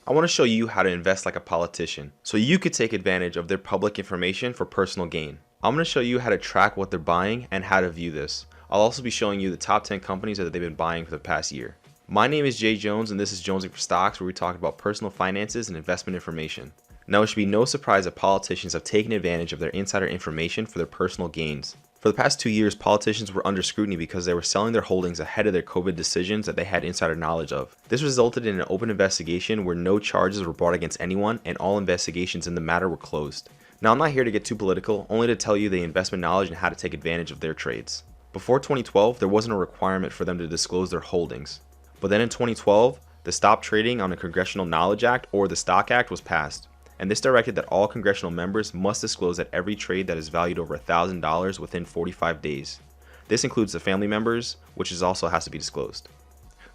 I want to show you how to invest like a politician, so you could take advantage of their public information for personal gain. I'm going to show you how to track what they're buying and how to view this. I'll also be showing you the top 10 companies that they've been buying for the past year. My name is Jay Jones and this is Jonesing for Stocks, where we talk about personal finances and investment information. Now, it should be no surprise that politicians have taken advantage of their insider information for their personal gains. For the past 2 years, politicians were under scrutiny because they were selling their holdings ahead of their COVID decisions that they had insider knowledge of. This resulted in an open investigation where no charges were brought against anyone and all investigations in the matter were closed. Now, I'm not here to get too political, only to tell you the investment knowledge and how to take advantage of their trades. Before 2012, there wasn't a requirement for them to disclose their holdings. But then in 2012, the Stop Trading on the Congressional Knowledge Act, or the Stock Act, was passed. And this directed that all congressional members must disclose that every trade that is valued over $1,000 within 45 days. This includes the family members, which also has to be disclosed.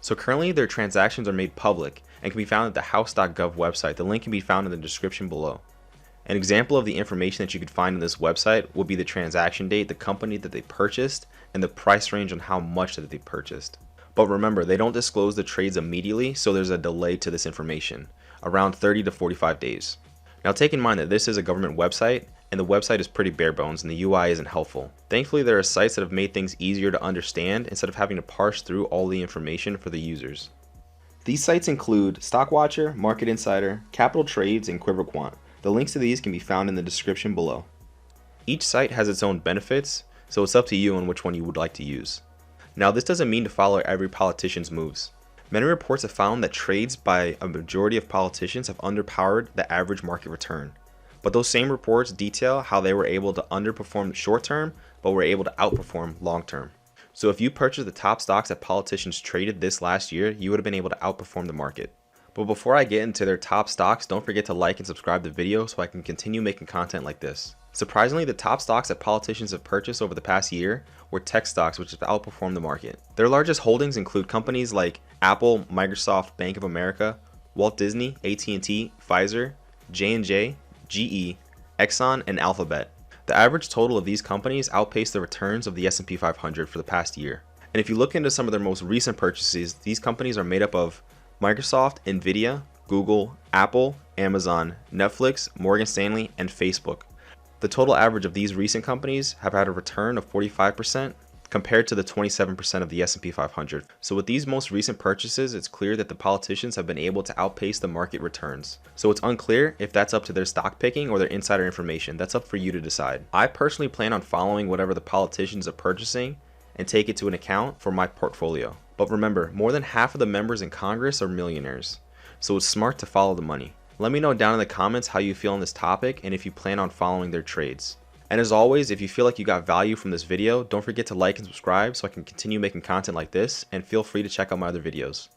So currently their transactions are made public and can be found at the house.gov website. The link can be found in the description below. An example of the information that you could find on this website would be the transaction date, the company that they purchased, and the price range on how much that they purchased. But remember, they don't disclose the trades immediately, so there's a delay to this information, around 30 to 45 days. Now, take in mind that this is a government website, and the website is pretty bare bones and the UI isn't helpful. Thankfully, there are sites that have made things easier to understand instead of having to parse through all the information for the users. These sites include StockWatcher, Market Insider, Capital Trades, and QuiverQuant. The links to these can be found in the description below. Each site has its own benefits, so it's up to you on which one you would like to use. Now, this doesn't mean to follow every politician's moves. Many reports have found that trades by a majority of politicians have underpowered the average market return. But those same reports detail how they were able to underperform short term, but were able to outperform long term. So if you purchased the top stocks that politicians traded this last year, you would have been able to outperform the market. But before I get into their top stocks, don't forget to like and subscribe the video so I can continue making content like this. Surprisingly, the top stocks that politicians have purchased over the past year were tech stocks, which have outperformed the market. Their largest holdings include companies like Apple, Microsoft, Bank of America, Walt Disney, AT&T, Pfizer, J&J, GE, Exxon, and Alphabet. The average total of these companies outpaced the returns of the S&P 500 for the past year. And if you look into some of their most recent purchases, these companies are made up of Microsoft, Nvidia, Google, Apple, Amazon, Netflix, Morgan Stanley, and Facebook. The total average of these recent companies have had a return of 45% compared to the 27% of the S&P 500. So with these most recent purchases, it's clear that the politicians have been able to outpace the market returns. So it's unclear if that's up to their stock picking or their insider information. That's up for you to decide. I personally plan on following whatever the politicians are purchasing and take it to an account for my portfolio. But remember, more than half of the members in Congress are millionaires. So it's smart to follow the money. Let me know down in the comments how you feel on this topic and if you plan on following their trades. And as always, if you feel like you got value from this video, don't forget to like and subscribe so I can continue making content like this, and feel free to check out my other videos.